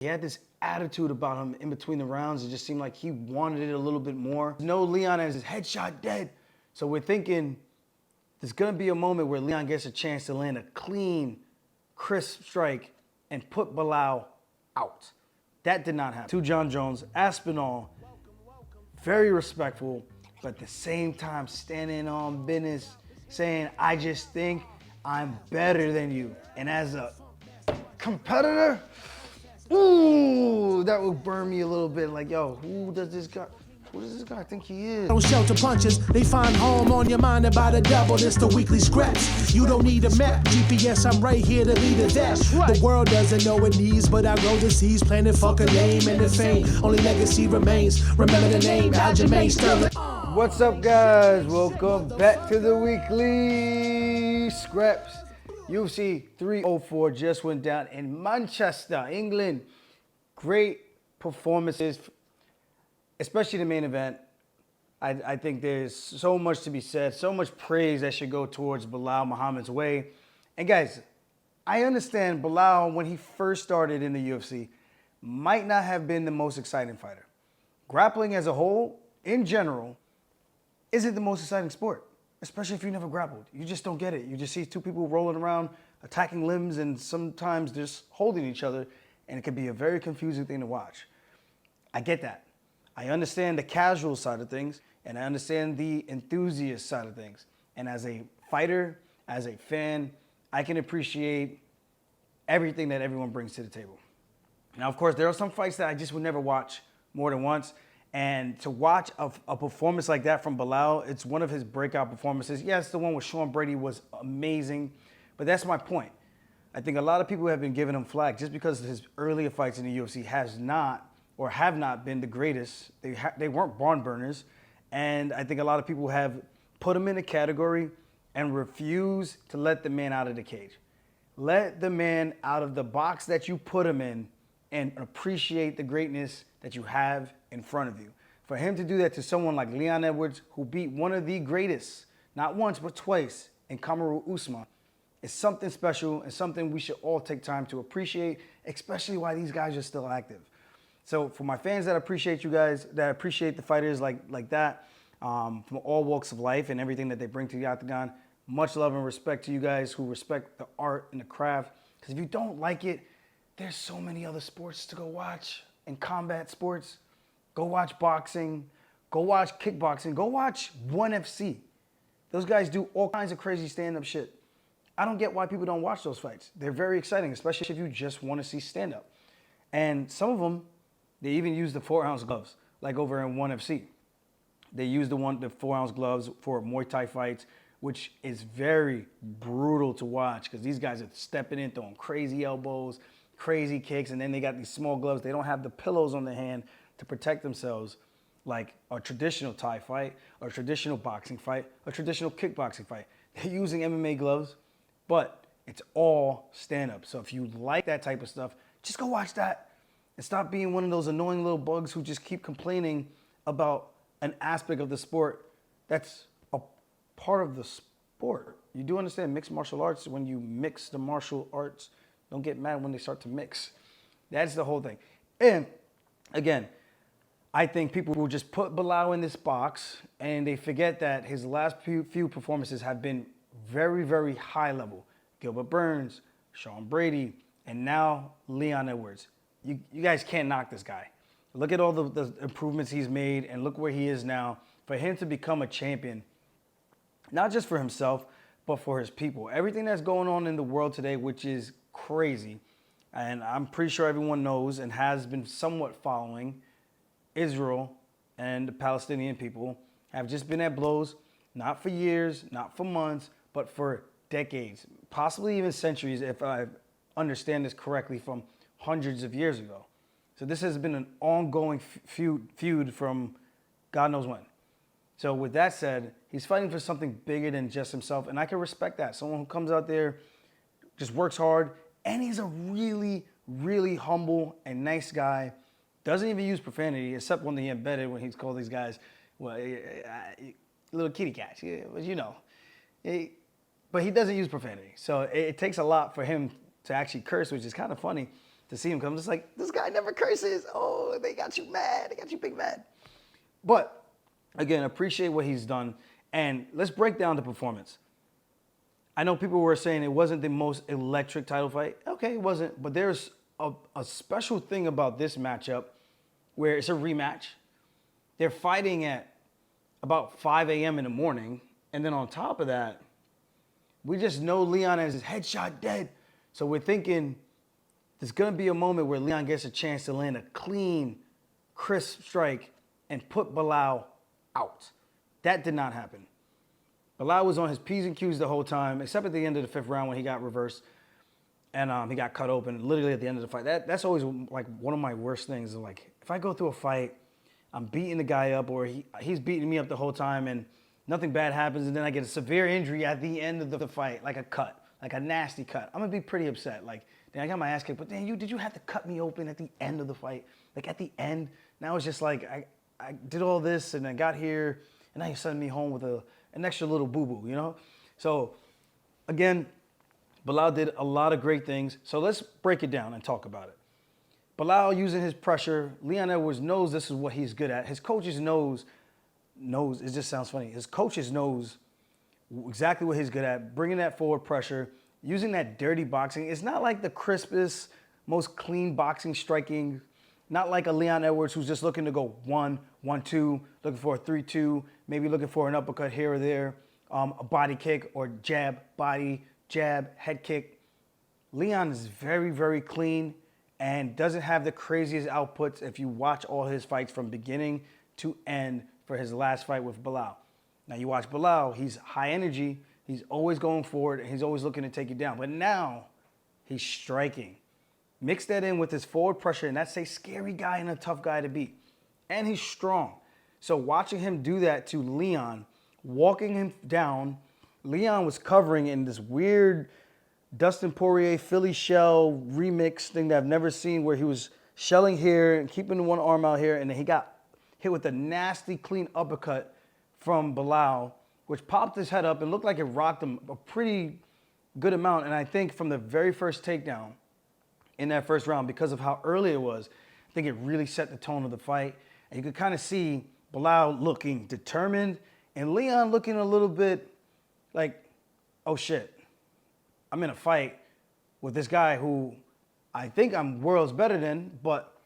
He had this attitude about him in between the rounds. It just seemed like he wanted it a little bit more. No, Leon has his headshot dead. So we're thinking there's gonna be a moment where Leon gets a chance to land a clean, crisp strike and put Belal out. That did not happen. To Jon Jones, Aspinall, very respectful, but at the same time standing on business, saying, I just think I'm better than you. And as a competitor, ooh, that would burn me a little bit. Like, yo, who does this guy think he is? Don't shelter punches, they find home on your mind about a double. This the weekly scraps. You don't need a map, GPS, I'm right here to lead the dash. Right. The world doesn't know it needs, but I grow the seeds, planted fuck a name and the fame. Only legacy remains. Remember the name, Aljo Sterling. What's up, guys? Welcome back to the weekly scraps. UFC 304 just went down in Manchester, England. Great performances, especially the main event. I think there's so much to be said, so much praise that should go towards Belal Muhammad's way. And guys, I understand Belal, when he first started in the UFC, might not have been the most exciting fighter. Grappling as a whole, in general, isn't the most exciting sport, especially if you never grappled. You just don't get it. You just see two people rolling around, attacking limbs, and sometimes just holding each other, and it can be a very confusing thing to watch. I get that. I understand the casual side of things, and I understand the enthusiast side of things. And as a fighter, as a fan, I can appreciate everything that everyone brings to the table. Now, of course, there are some fights that I just would never watch more than once. And to watch a performance like that from Belal, it's one of his breakout performances. Yes, the one with Sean Brady was amazing, but that's my point. I think a lot of people have been giving him flack just because his earlier fights in the UFC have not been the greatest. They weren't barn burners, and I think a lot of people have put him in a category and refuse to let the man out of the cage. Let the man out of the box that you put him in and appreciate the greatness that you have in front of you. For him to do that to someone like Leon Edwards, who beat one of the greatest, not once but twice, in Kamaru Usman, is something special and something we should all take time to appreciate, especially while these guys are still active. So for my fans that appreciate you guys, that appreciate the fighters like that, from all walks of life and everything that they bring to the octagon, much love and respect to you guys who respect the art and the craft. Because if you don't like it, there's so many other sports to go watch. In combat sports, go watch boxing, go watch kickboxing, go watch ONE FC. Those guys do all kinds of crazy stand-up shit. I don't get why people don't watch those fights. They're very exciting, especially if you just want to see stand-up. And some of them, they even use the 4-ounce gloves, like over in ONE FC. They use the 4-ounce gloves for Muay Thai fights, which is very brutal to watch because these guys are stepping in, throwing crazy elbows, crazy kicks, and then they got these small gloves. They don't have the pillows on their hand to protect themselves like a traditional Thai fight, or a traditional boxing fight, or a traditional kickboxing fight. They're using MMA gloves, but it's all stand-up. So if you like that type of stuff, just go watch that and stop being one of those annoying little bugs who just keep complaining about an aspect of the sport that's a part of the sport. You do understand mixed martial arts, when you mix the martial arts, don't get mad when they start to mix. That's the whole thing. And again, I think people will just put Belal in this box and they forget that his last few performances have been very, very high level. Gilbert Burns, Sean Brady, and now Leon Edwards. You guys can't knock this guy. Look at all the improvements he's made and look where he is now. For him to become a champion, not just for himself, but for his people. Everything that's going on in the world today, which is crazy, and I'm pretty sure everyone knows and has been somewhat following, Israel and the Palestinian people have just been at blows, not for years, not for months, but for decades, possibly even centuries, if I understand this correctly, from hundreds of years ago. So this has been an ongoing feud from God knows when. So with that said, he's fighting for something bigger than just himself, and I can respect that. Someone who comes out there, just works hard, and he's a really, really humble and nice guy. Doesn't even use profanity, except when he embedded when he's called these guys, well, little kitty cats, but you know. But he doesn't use profanity. So it takes a lot for him to actually curse, which is kind of funny. to see him come. Just like, this guy never curses. Oh, they got you mad. They got you big mad. But, again, appreciate what he's done. And let's break down the performance. I know people were saying it wasn't the most electric title fight. Okay, it wasn't. But there's a special thing about this matchup where it's a rematch. They're fighting at about 5 a.m. in the morning. And then on top of that, we just know Leon has his headshot dead. So we're thinking there's going to be a moment where Leon gets a chance to land a clean, crisp strike and put Belal out. That did not happen. Belal was on his P's and Q's the whole time, except at the end of the 5th round when he got reversed and he got cut open literally at the end of the fight. That's always like one of my worst things. Like, if I go through a fight, I'm beating the guy up or he's beating me up the whole time and nothing bad happens, and then I get a severe injury at the end of the fight, like a cut, like a nasty cut. I'm going to be pretty upset. Like, then I got my ass kicked, but then did you have to cut me open at the end of the fight? Like, at the end? Now it's just like, I did all this, and I got here, and now you're sending me home with an extra little boo-boo, you know? So, again, Belal did a lot of great things. So let's break it down and talk about it. Belal using his pressure. Leon Edwards knows this is what he's good at. His coaches knows, it just sounds funny. His coaches knows exactly what he's good at, bringing that forward pressure, using that dirty boxing. It's not like the crispest, most clean boxing striking, not like a Leon Edwards who's just looking to go 1-1-2, looking for a 3-2, maybe looking for an uppercut here or there, a body kick or jab, body, jab, head kick. Leon is very, very clean and doesn't have the craziest outputs if you watch all his fights from beginning to end for his last fight with Belal. Now you watch Belal, he's high energy, he's always going forward, and he's always looking to take you down. But now he's striking. Mix that in with his forward pressure, and that's a scary guy and a tough guy to beat. And he's strong. So watching him do that to Leon, walking him down, Leon was covering in this weird Dustin Poirier Philly shell remix thing that I've never seen, where he was shelling here and keeping one arm out here, and then he got hit with a nasty clean uppercut from Belal, which popped his head up and looked like it rocked him a pretty good amount. And I think from the very first takedown in that first round, because of how early it was, I think it really set the tone of the fight. And you could kind of see Belal looking determined and Leon looking a little bit like, oh shit, I'm in a fight with this guy who I think I'm worlds better than, but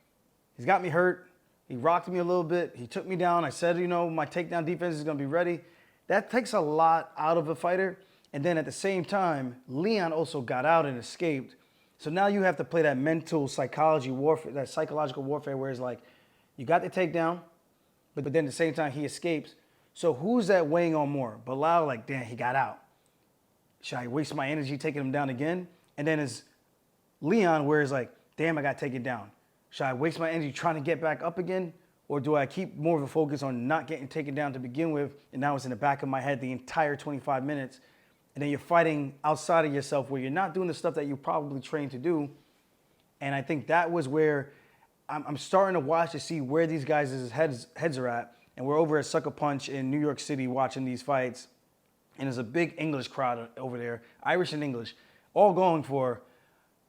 he's got me hurt. He rocked me a little bit. He took me down. I said, you know, my takedown defense is going to be ready. That takes a lot out of a fighter. And then at the same time, Leon also got out and escaped. So now you have to play that mental psychology warfare, that psychological warfare where it's like, you got the takedown, but then at the same time he escapes. So who's that weighing on more? Belal, like, damn, he got out. Should I waste my energy taking him down again? And then it's Leon where it's like, damn, I got taken down. Should I waste my energy trying to get back up again? Or do I keep more of a focus on not getting taken down to begin with? And now it's in the back of my head the entire 25 minutes. And then you're fighting outside of yourself where you're not doing the stuff that you probably trained to do. And I think that was where I'm starting to watch to see where these guys' heads are at. And we're over at Sucker Punch in New York City watching these fights. And there's a big English crowd over there, Irish and English, all going for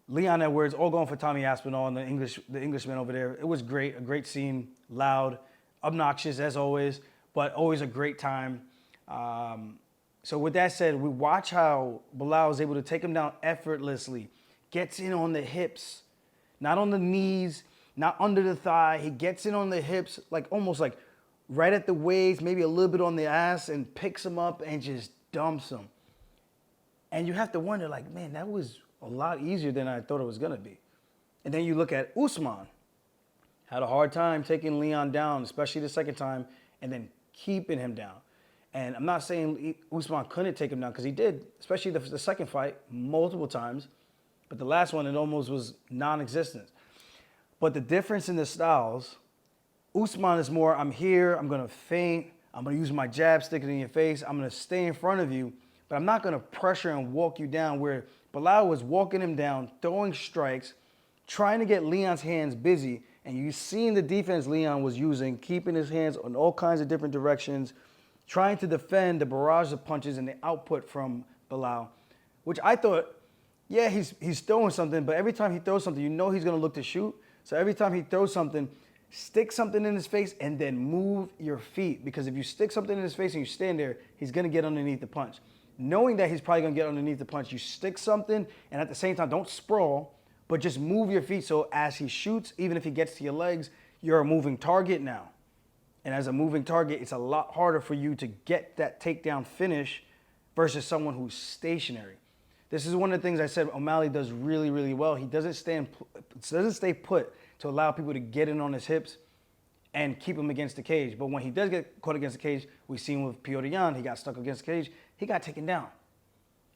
Leon Edwards, all going for Tommy Aspinall and the Englishman over there. It was great, a great scene, loud, obnoxious as always, but always a great time. So with that said, we watch how Belal was able to take him down effortlessly, gets in on the hips, not on the knees, not under the thigh. He gets in on the hips, like almost like right at the waist, maybe a little bit on the ass, and picks him up and just dumps him. And you have to wonder, like, man, that was a lot easier than I thought it was going to be. And then you look at Usman. Had a hard time taking Leon down, especially the second time, and then keeping him down. And I'm not saying Usman couldn't take him down, because he did, especially the second fight, multiple times. But the last one, it almost was non-existent. But the difference in the styles, Usman is more, I'm here, I'm going to feint, I'm going to use my jab, stick it in your face, I'm going to stay in front of you, but I'm not going to pressure and walk you down, where Belal was walking him down, throwing strikes, trying to get Leon's hands busy, and you seen the defense Leon was using, keeping his hands on all kinds of different directions, trying to defend the barrage of punches and the output from Belal, which I thought yeah, he's throwing something, but every time he throws something, you know he's gonna look to shoot. So every time he throws something, stick something in his face and then move your feet. Because if you stick something in his face and you stand there, he's gonna get underneath the punch. Knowing that he's probably gonna get underneath the punch, you stick something, and at the same time, don't sprawl, but just move your feet so as he shoots, even if he gets to your legs, you're a moving target now. And as a moving target, it's a lot harder for you to get that takedown finish versus someone who's stationary. This is one of the things I said O'Malley does really, really well. He doesn't stay put to allow people to get in on his hips and keep him against the cage. But when he does get caught against the cage, we've seen with Petr Yan, he got stuck against the cage, he got taken down.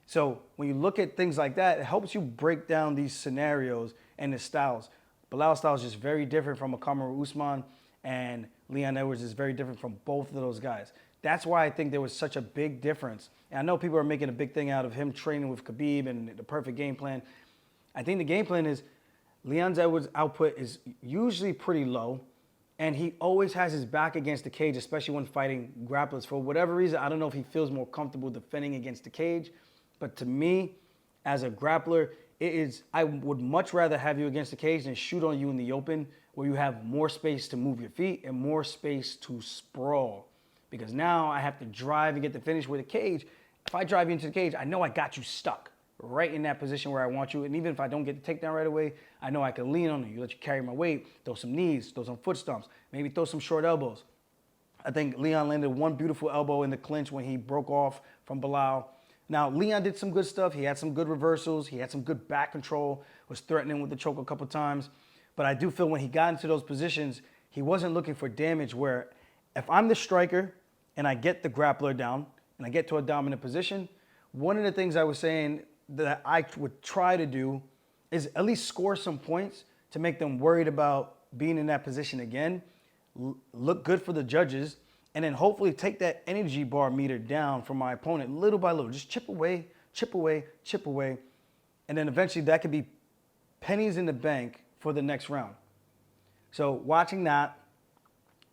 So when you look at things like that, it helps you break down these scenarios and the styles. Belal's style is just very different from a Kamaru Usman, and Leon Edwards is very different from both of those guys. That's why I think there was such a big difference. And I know people are making a big thing out of him training with Khabib and the perfect game plan. I think the game plan is Leon Edwards' output is usually pretty low, and he always has his back against the cage, especially when fighting grapplers. For whatever reason, I don't know if he feels more comfortable defending against the cage, but to me, as a grappler, I would much rather have you against the cage than shoot on you in the open, where you have more space to move your feet and more space to sprawl. Because now I have to drive and get the finish with a cage. If I drive you into the cage, I know I got you stuck right in that position where I want you. And even if I don't get the takedown right away, I know I can lean on you, let you carry my weight, throw some knees, throw some foot stomps, maybe throw some short elbows. I think Leon landed one beautiful elbow in the clinch when he broke off from Belal. Now, Leon did some good stuff. He had some good reversals. He had some good back control, was threatening with the choke a couple times. But I do feel when he got into those positions, he wasn't looking for damage, where if I'm the striker and I get the grappler down and I get to a dominant position, one of the things I was saying that I would try to do is at least score some points to make them worried about being in that position again, look good for the judges, and then hopefully take that energy bar meter down for my opponent little by little. Just chip away, chip away, chip away. And then eventually that could be pennies in the bank for the next round. So watching that,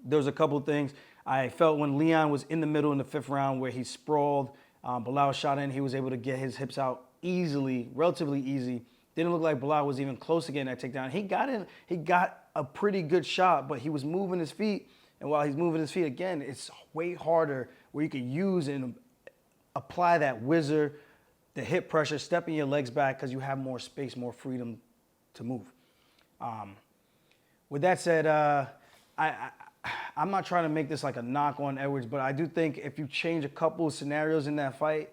there was a couple of things. I felt when Leon was in the middle in the fifth round where he sprawled, Belal shot in, he was able to get his hips out easily, relatively easy. Didn't look like Belal was even close to getting that takedown. He got in, he got a pretty good shot, but he was moving his feet. And while he's moving his feet, again, it's way harder where you can use and apply that whizzer, the hip pressure, stepping your legs back because you have more space, more freedom to move. With that said, I'm not trying to make this like a knock on Edwards, but I do think if you change a couple of scenarios in that fight,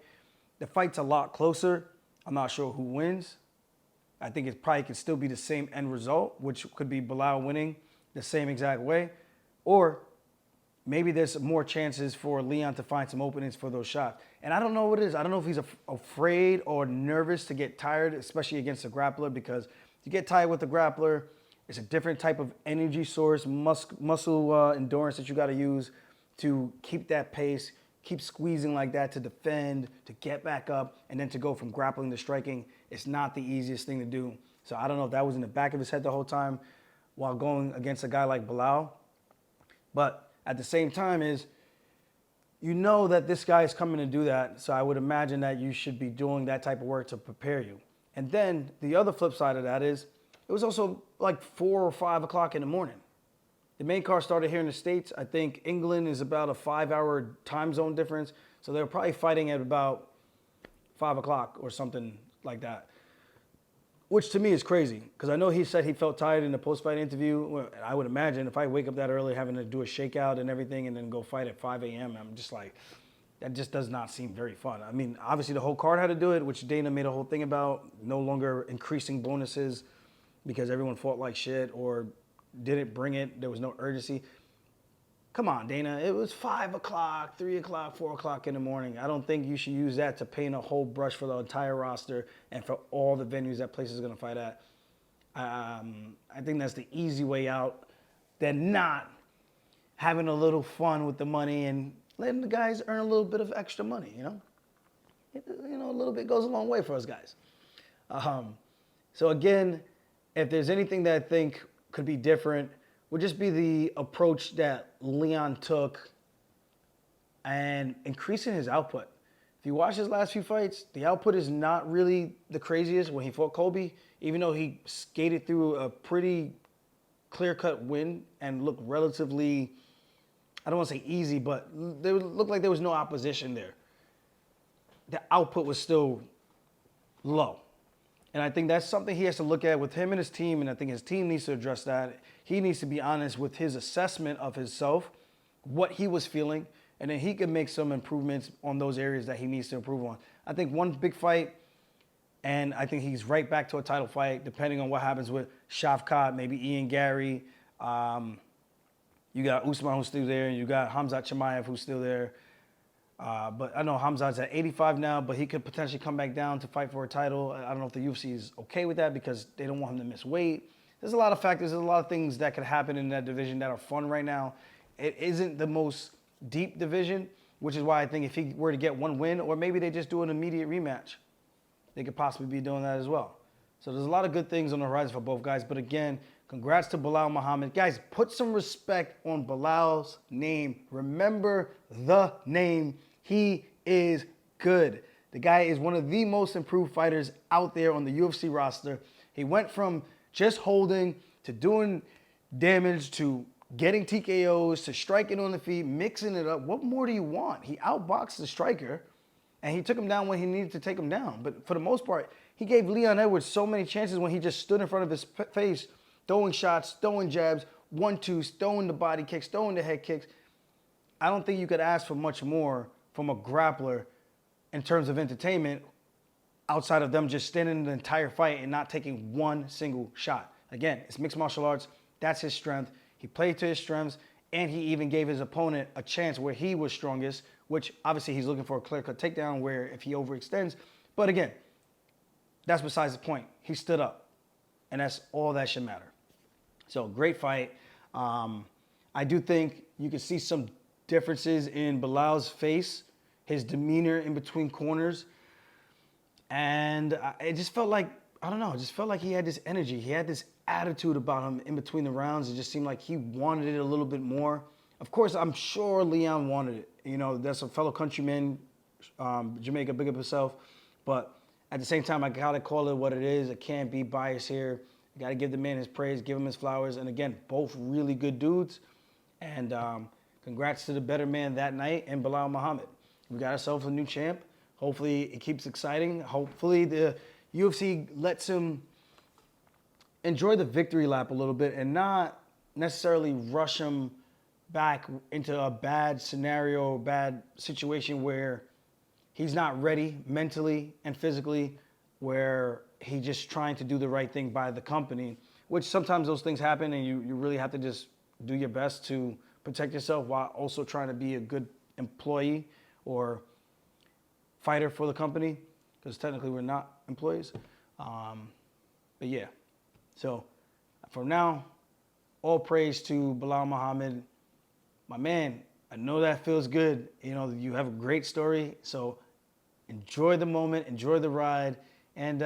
the fight's a lot closer. I'm not sure who wins. I think it probably could still be the same end result, which could be Belal winning the same exact way. Or maybe there's more chances for Leon to find some openings for those shots. And I don't know what it is. I don't know if he's afraid or nervous to get tired, especially against a grappler, because you get tired with the grappler, it's a different type of energy source, muscle endurance that you got to use to keep that pace, keep squeezing like that to defend, to get back up, and then to go from grappling to striking. It's not the easiest thing to do. So I don't know if that was in the back of his head the whole time while going against a guy like Belal. But at the same time you know that this guy is coming to do that, so I would imagine that you should be doing that type of work to prepare you. And then the other flip side of that is it was also like 4 or 5 o'clock in the morning. The main card started here in the States. I think England is about a 5-hour time zone difference, so they were probably fighting at about 5 o'clock or something like that. Which to me is crazy, because I know he said he felt tired in the post-fight interview. Well, I would imagine if I wake up that early having to do a shakeout and everything and then go fight at 5 a.m., I'm just like, that just does not seem very fun. I mean, obviously the whole card had to do it, which Dana made a whole thing about, no longer increasing bonuses because everyone fought like shit or didn't bring it. There was no urgency. Come on, Dana. It was 5 o'clock, 3 o'clock, 4 o'clock in the morning. I don't think you should use that to paint a whole brush for the entire roster and for all the venues that place is going to fight at. I think that's the easy way out than not having a little fun with the money and letting the guys earn a little bit of extra money, you know? A little bit goes a long way for us guys. So again, if there's anything that I think could be different, would just be the approach that Leon took and increasing his output. if you watch his last few fights, the output is not really the craziest. When he fought Kobe, even though he skated through a pretty clear-cut win and looked relatively, I don't want to say easy, but it looked like there was no opposition there. The output was still low. And I think that's something he has to look at with him and his team, and I think his team needs to address that. He needs to be honest with his assessment of himself, what he was feeling, and then he can make some improvements on those areas that he needs to improve on. I think one big fight, and I think he's right back to a title fight, depending on what happens with Shavkat, maybe Ian Gary. You got Usman who's still there, and you got Khamzat Chimaev who's still there. But I know Khamzat's at 85 now, but he could potentially come back down to fight for a title. I don't know if the UFC is okay with that because they don't want him to miss weight. There's a lot of factors. There's a lot of things that could happen in that division that are fun right now. It isn't the most deep division, which is why I think if he were to get one win, or maybe they just do an immediate rematch, they could possibly be doing that as well. So there's a lot of good things on the horizon for both guys. But again, congrats to Belal Muhammad. Guys, put some respect on Belal's name. Remember the name. He is good. The guy is one of the most improved fighters out there on the UFC roster. He went from just holding to doing damage to getting TKOs to striking on the feet, mixing it up. What more do you want? He outboxed the striker, and he took him down when he needed to take him down. But for the most part, he gave Leon Edwards so many chances when he just stood in front of his face, throwing shots, throwing jabs, 1-2s, throwing the body kicks, throwing the head kicks. I don't think you could ask for much more from a grappler in terms of entertainment outside of them just standing the entire fight and not taking one single shot. Again, it's mixed martial arts. That's his strength. He played to his strengths, and he even gave his opponent a chance where he was strongest, which obviously he's looking for a clear-cut takedown where if he overextends. But again, that's besides the point. He stood up, and that's all that should matter. So great fight. I do think you can see some differences in Belal's face, his demeanor in between corners. And it just felt like, I don't know, it just felt like he had this energy. He had this attitude about him in between the rounds. It just seemed like he wanted it a little bit more. Of course, I'm sure Leon wanted it. You know, that's a fellow countryman, Jamaica, big up himself. But at the same time, I gotta call it what it is. I can't be biased here. I gotta give the man his praise, give him his flowers. And again, both really good dudes. And congrats to the better man that night and Belal Muhammad. We got ourselves a new champ. Hopefully it keeps exciting. Hopefully the UFC lets him enjoy the victory lap a little bit and not necessarily rush him back into a bad scenario, bad situation where he's not ready mentally and physically, where he's just trying to do the right thing by the company, which sometimes those things happen and you really have to just do your best to protect yourself while also trying to be a good employee or fighter for the company, because technically we're not employees. But yeah, so for now, all praise to Belal Muhammad. My man, I know that feels good. You know, you have a great story, so enjoy the moment, enjoy the ride, and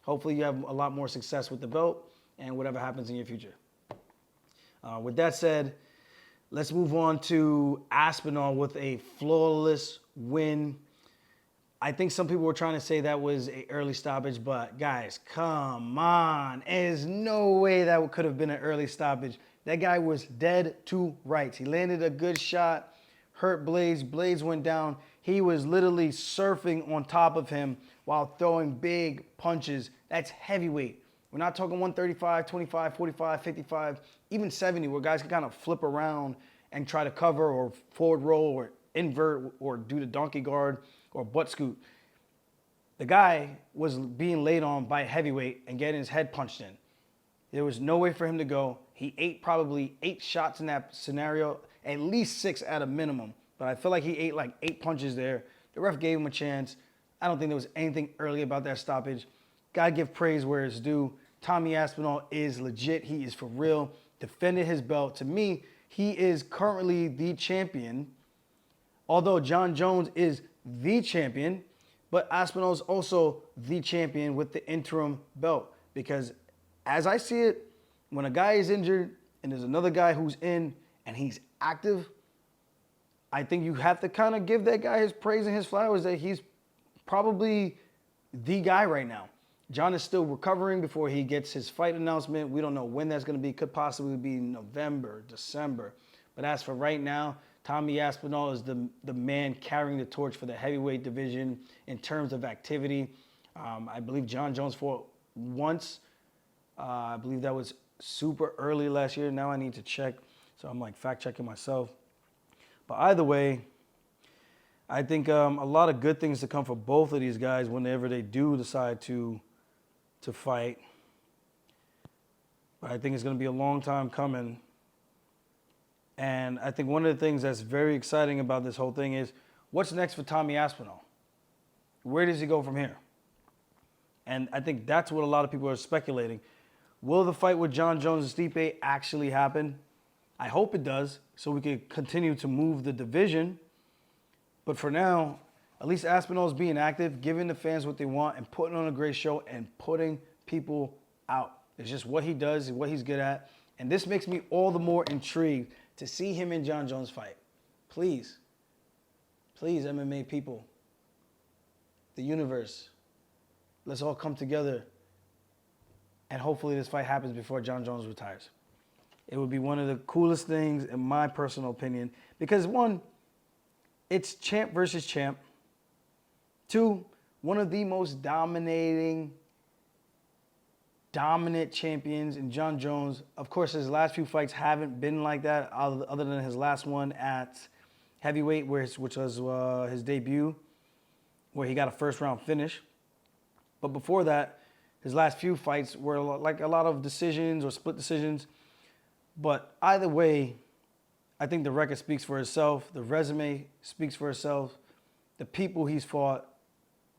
hopefully you have a lot more success with the belt and whatever happens in your future. With that said, let's move on to Aspinall with a flawless win. I think some people were trying to say that was an early stoppage, but guys, come on. There's no way that could have been an early stoppage. That guy was dead to rights. He landed a good shot, hurt Blaydes. Blaydes went down. He was literally surfing on top of him while throwing big punches. That's heavyweight. We're not talking 135, 25, 45, 55, even 70, where guys can kind of flip around and try to cover or forward roll or invert or do the donkey guard or butt scoot. The guy was being laid on by a heavyweight and getting his head punched in. There was no way for him to go. He ate probably 8 shots in that scenario, at least 6 at a minimum. But I feel like he ate like 8 punches there. The ref gave him a chance. I don't think there was anything early about that stoppage. Gotta give praise where it's due. Tommy Aspinall is legit. He is for real. Defended his belt. To me, he is currently the champion. Although Jon Jones is the champion, but Aspinall is also the champion with the interim belt. Because as I see it, when a guy is injured and there's another guy who's in and he's active, I think you have to kind of give that guy his praise and his flowers that he's probably the guy right now. Jon is still recovering before he gets his fight announcement. We don't know when that's going to be. Could possibly be November, December. But as for right now, Tommy Aspinall is the man carrying the torch for the heavyweight division in terms of activity. I believe Jon Jones fought once. I believe that was super early last year. Now I need to check. So I'm like fact checking myself. But either way, I think a lot of good things to come for both of these guys whenever they do decide to fight. But I think it's going to be a long time coming. And I think one of the things that's very exciting about this whole thing is what's next for Tommy Aspinall? Where does he go from here? And I think that's what a lot of people are speculating. Will the fight with Jon Jones and Stipe actually happen? I hope it does, so we can continue to move the division. But for now, at least Aspinall is being active, giving the fans what they want, and putting on a great show and putting people out. It's just what he does, what he's good at. And this makes me all the more intrigued to see him and Jon Jones fight. Please, MMA people, the universe, let's all come together. And hopefully this fight happens before Jon Jones retires. It would be one of the coolest things, in my personal opinion, because one, it's champ versus champ. Two, one of the most dominant champions in Jon Jones. Of course, his last few fights haven't been like that, other than his last one at heavyweight, which was his debut, where he got a first-round finish. But before that, his last few fights were like a lot of decisions or split decisions. But either way, I think the record speaks for itself. The resume speaks for itself. The people he's fought,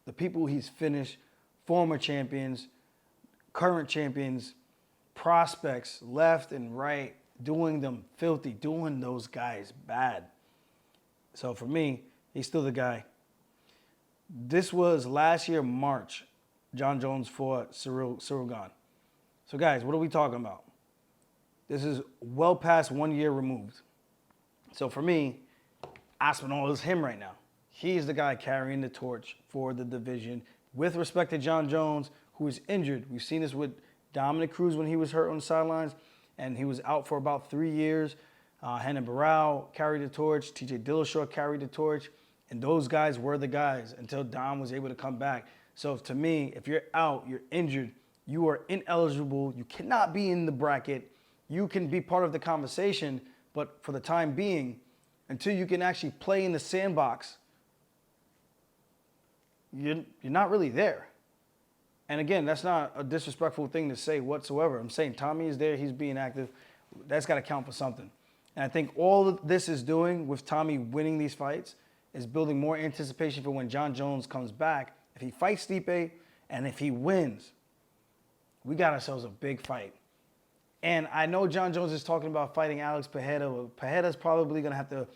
the people he's finished, former champions, current champions, prospects, left and right, doing them filthy, doing those guys bad. So for me, he's still the guy. This was last year, March, Jon Jones fought Cyril Gane. So guys, what are we talking about? This is well past 1 year removed. So for me, Aspinall is him right now. He's the guy carrying the torch for the division. With respect to Jon Jones, who is injured. We've seen this with Dominic Cruz when he was hurt on the sidelines, and he was out for about 3 years. Renan Barão carried the torch. TJ Dillashaw carried the torch. And those guys were the guys until Dom was able to come back. So to me, if you're out, you're injured, you are ineligible, you cannot be in the bracket. You can be part of the conversation, but for the time being, until you can actually play in the sandbox, you're not really there. And again, that's not a disrespectful thing to say whatsoever. I'm saying Tommy is there, he's being active. That's got to count for something. And I think all this is doing with Tommy winning these fights is building more anticipation for when Jon Jones comes back. If he fights Stipe and if he wins, we got ourselves a big fight. And I know Jon Jones is talking about fighting Alex Pereira. Pereira's probably going to have to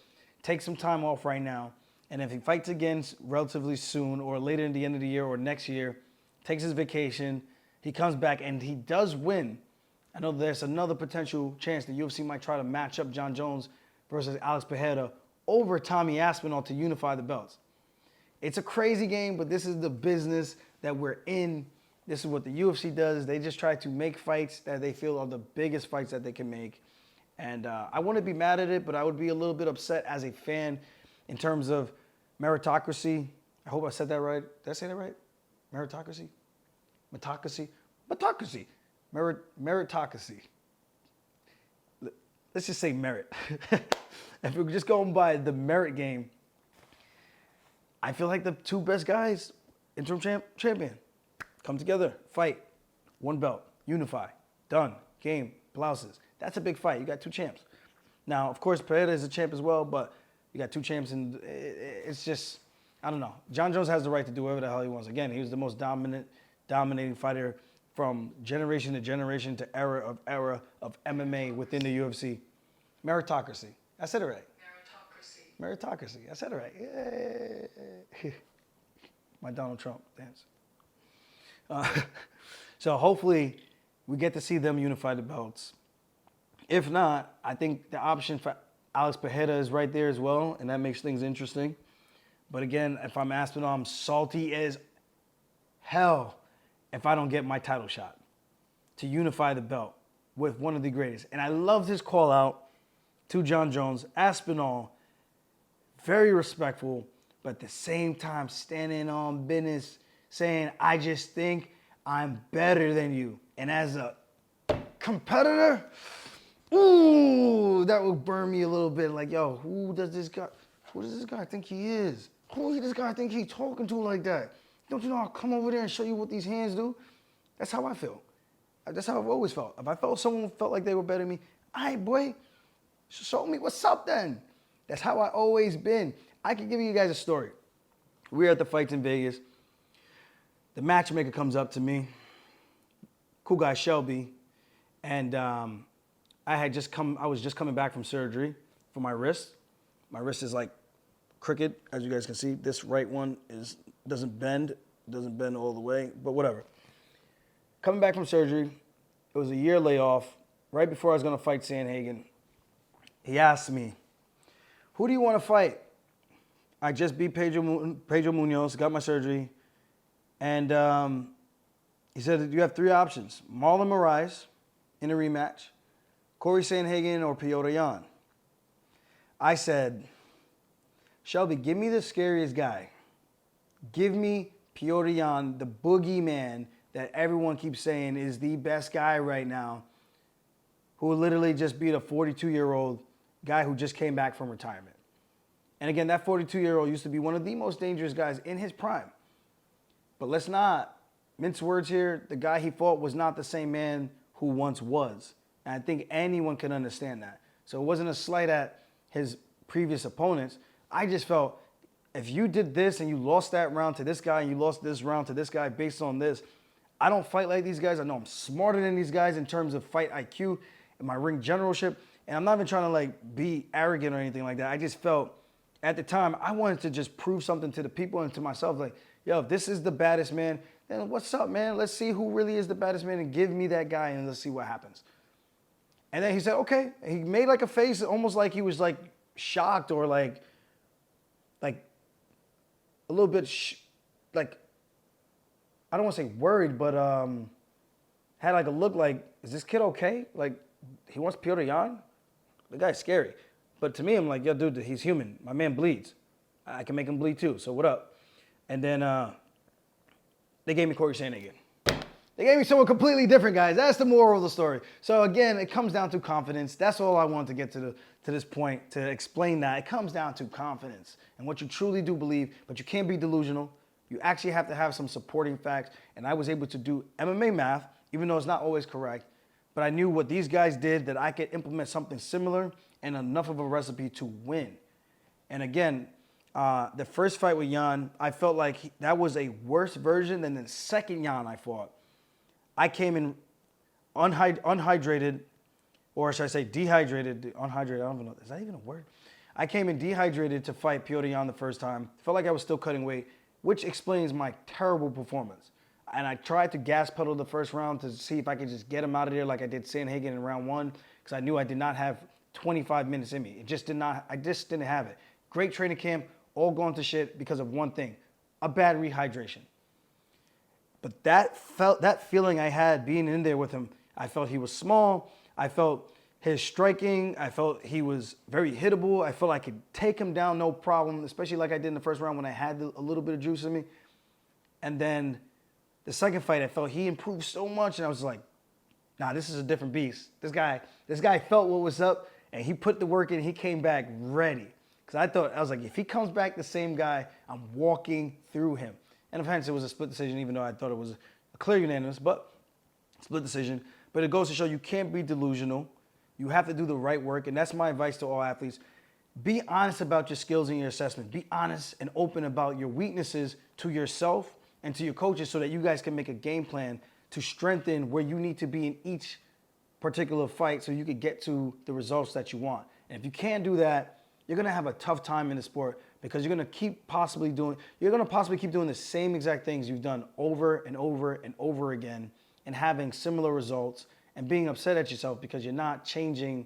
take some time off right now. And if he fights again relatively soon or later in the end of the year or next year, takes his vacation, he comes back and he does win, I know there's another potential chance the UFC might try to match up Jon Jones versus Alex Pereira over Tommy Aspinall to unify the belts. It's a crazy game, but this is the business that we're in. This is what the UFC does. They just try to make fights that they feel are the biggest fights that they can make. And I wouldn't be mad at it, but I would be a little bit upset as a fan in terms of meritocracy. I hope I said that right. Did I say that right? Meritocracy? Meritocracy? Meritocracy. Let's just say merit. If we're just going by the merit game, I feel like the two best guys, interim champion, come together, fight, one belt, unify, done, game, blouses. That's a big fight. You got two champs. Now, of course, Pereira is a champ as well, but you got two champs, and it's just, I don't know. Jon Jones has the right to do whatever the hell he wants. Again, he was the most dominating fighter from generation to generation to era of MMA within the UFC. Meritocracy. I said it right. Meritocracy. I said it right. Yay. My Donald Trump dance. So hopefully we get to see them unify the belts. If not, I think the option for Alex Pereira is right there as well, and that makes things interesting. But again, if I'm Aspinall, I'm salty as hell if I don't get my title shot to unify the belt with one of the greatest. And I loved his call out to Jon Jones. Aspinall, very respectful, but at the same time standing on business, saying, I just think I'm better than you. And as a competitor, ooh, that would burn me a little bit. Like, yo, who does this guy think he is? Who does this guy think he's talking to like that? Don't you know I'll come over there and show you what these hands do? That's how I feel. That's how I've always felt. If I felt someone felt like they were better than me, all right, boy, show me what's up then. That's how I always been. I can give you guys a story. We were at the fights in Vegas. The matchmaker comes up to me, cool guy Shelby, and I was just coming back from surgery for my wrist. My wrist is like crooked, as you guys can see. This right one doesn't bend all the way, but whatever. Coming back from surgery, it was a year layoff. Right before I was gonna fight Sandhagen, he asked me, who do you want to fight? I just beat Pedro Munoz, got my surgery, and he said, you have three options. Marlon Moraes in a rematch, Corey Sandhagen, or Petr Yan. I said, Shelby, give me the scariest guy. Give me Petr Yan, the boogeyman that everyone keeps saying is the best guy right now, who literally just beat a 42-year-old guy who just came back from retirement. And again, that 42-year-old used to be one of the most dangerous guys in his prime. But let's not mince words here. The guy he fought was not the same man who once was. And I think anyone can understand that. So it wasn't a slight at his previous opponents. I just felt if you did this and you lost that round to this guy and you lost this round to this guy based on this, I don't fight like these guys. I know I'm smarter than these guys in terms of fight IQ and my ring generalship. And I'm not even trying to like be arrogant or anything like that. I just felt at the time I wanted to just prove something to the people and to myself like, yo, if this is the baddest man, then what's up, man? Let's see who really is the baddest man and give me that guy and let's see what happens. And then he said, okay. He made like a face almost like he was like shocked or like a little bit like, I don't want to say worried, but had like a look like, is this kid okay? Like, he wants Petr Yan? The guy's scary. But to me, I'm like, yo, dude, he's human. My man bleeds. I can make him bleed too, so what up? And then they gave me Corey Sandhagen. They gave me someone completely different, guys. That's the moral of the story. So again, it comes down to confidence. That's all I wanted to get to this point, to explain that. It comes down to confidence and what you truly do believe, but you can't be delusional. You actually have to have some supporting facts. And I was able to do MMA math, even though it's not always correct. But I knew what these guys did, that I could implement something similar and enough of a recipe to win. And again, the first fight with Yan, I felt like that was a worse version than the second Yan I fought. I came in unhydrated, or should I say dehydrated? Unhydrated, I don't even know. Is that even a word? I came in dehydrated to fight Petr Yan the first time. Felt like I was still cutting weight, which explains my terrible performance. And I tried to gas pedal the first round to see if I could just get him out of there like I did Sandhagen in round one, because I knew I did not have 25 minutes in me. I just didn't have it. Great training camp, all gone to shit because of one thing, a bad rehydration. But that feeling I had being in there with him, I felt he was small. I felt his striking. I felt he was very hittable. I felt I could take him down no problem, especially like I did in the first round when I had a little bit of juice in me. And then the second fight, I felt he improved so much, and I was like, nah, this is a different beast. This guy felt what was up, and he put the work in, and he came back ready. Because I was like, if he comes back the same guy, I'm walking through him. And hence, it was a split decision, even though I thought it was a clear unanimous, but split decision. But it goes to show you can't be delusional. You have to do the right work, and that's my advice to all athletes. Be honest about your skills and your assessment. Be honest and open about your weaknesses to yourself and to your coaches so that you guys can make a game plan to strengthen where you need to be in each particular fight so you can get to the results that you want. And if you can't do that, you're going to have a tough time in the sport because you're going to possibly keep doing the same exact things you've done over and over and over again and having similar results and being upset at yourself because you're not changing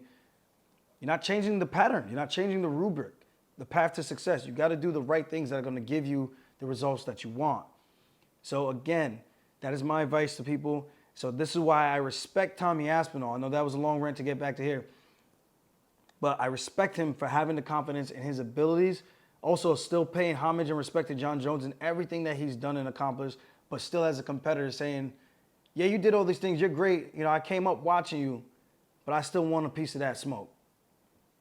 You're not changing the pattern. You're not changing the rubric, the path to success. You got to do the right things that are going to give you the results that you want. So again, that is my advice to people. So this is why I respect Tommy Aspinall. I know that was a long rant to get back to here. But I respect him for having the confidence in his abilities. Also still paying homage and respect to Jon Jones and everything that he's done and accomplished. But still as a competitor saying, yeah, you did all these things. You're great. You know, I came up watching you. But I still want a piece of that smoke.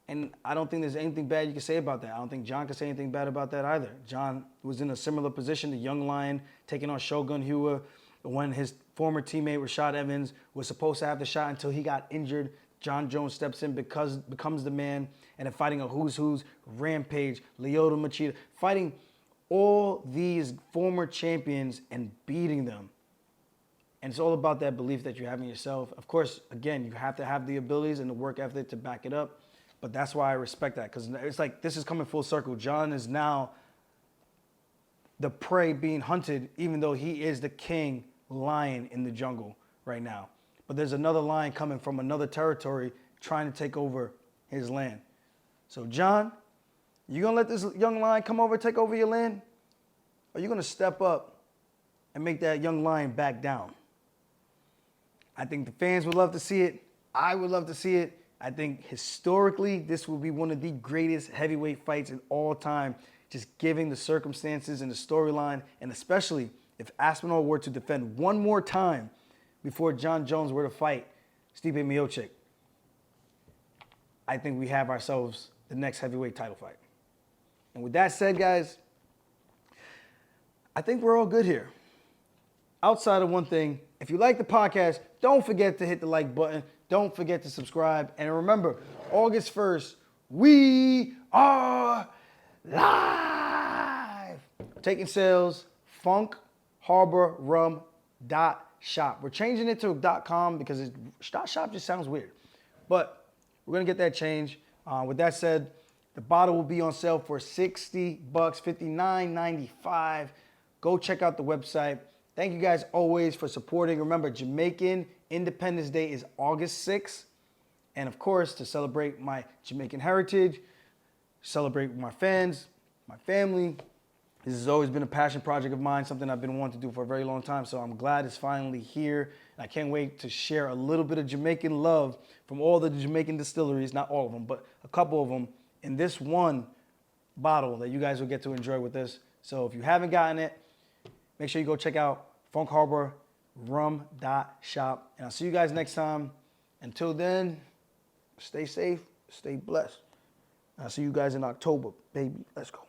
And I don't think there's anything bad you can say about that. I don't think Jon can say anything bad about that either. Jon was in a similar position, the young lion taking on Shogun Rua when his former teammate Rashad Evans was supposed to have the shot until he got injured. Jon Jones steps in, becomes the man, and then fighting a who's who's, Rampage, Lyoto Machida, fighting all these former champions and beating them. And it's all about that belief that you have in yourself. Of course, again, you have to have the abilities and the work ethic to back it up. But that's why I respect that, because it's like this is coming full circle. Jon is now the prey being hunted, even though he is the king lion in the jungle right now. But there's another lion coming from another territory trying to take over his land. So Jon, you gonna let this young lion come over, take over your land? Or are you gonna step up and make that young lion back down? I think the fans would love to see it. I would love to see it. I think historically, this will be one of the greatest heavyweight fights in all time, just giving the circumstances and the storyline, and especially if Aspinall were to defend one more time before Jon Jones were to fight Stipe Miocic. I think we have ourselves the next heavyweight title fight. And with that said, guys, I think we're all good here. Outside of one thing, if you like the podcast, don't forget to hit the like button. Don't forget to subscribe. And remember, August 1st, we are live. Taking sales, FunkHarborRum.shop. We're changing it to .com because .shop just sounds weird. But we're going to get that changed. With that said, the bottle will be on sale for $60, $59.95. Go check out the website. Thank you guys always for supporting. Remember, Jamaican Independence Day is August 6th. And of course, to celebrate my Jamaican heritage, celebrate my fans, my family. This has always been a passion project of mine, something I've been wanting to do for a very long time. So I'm glad it's finally here. And I can't wait to share a little bit of Jamaican love from all the Jamaican distilleries, not all of them, but a couple of them in this one bottle that you guys will get to enjoy with this. So if you haven't gotten it, make sure you go check out FunkHarborRum.shop. And I'll see you guys next time. Until then, stay safe, stay blessed. I'll see you guys in October, baby. Let's go.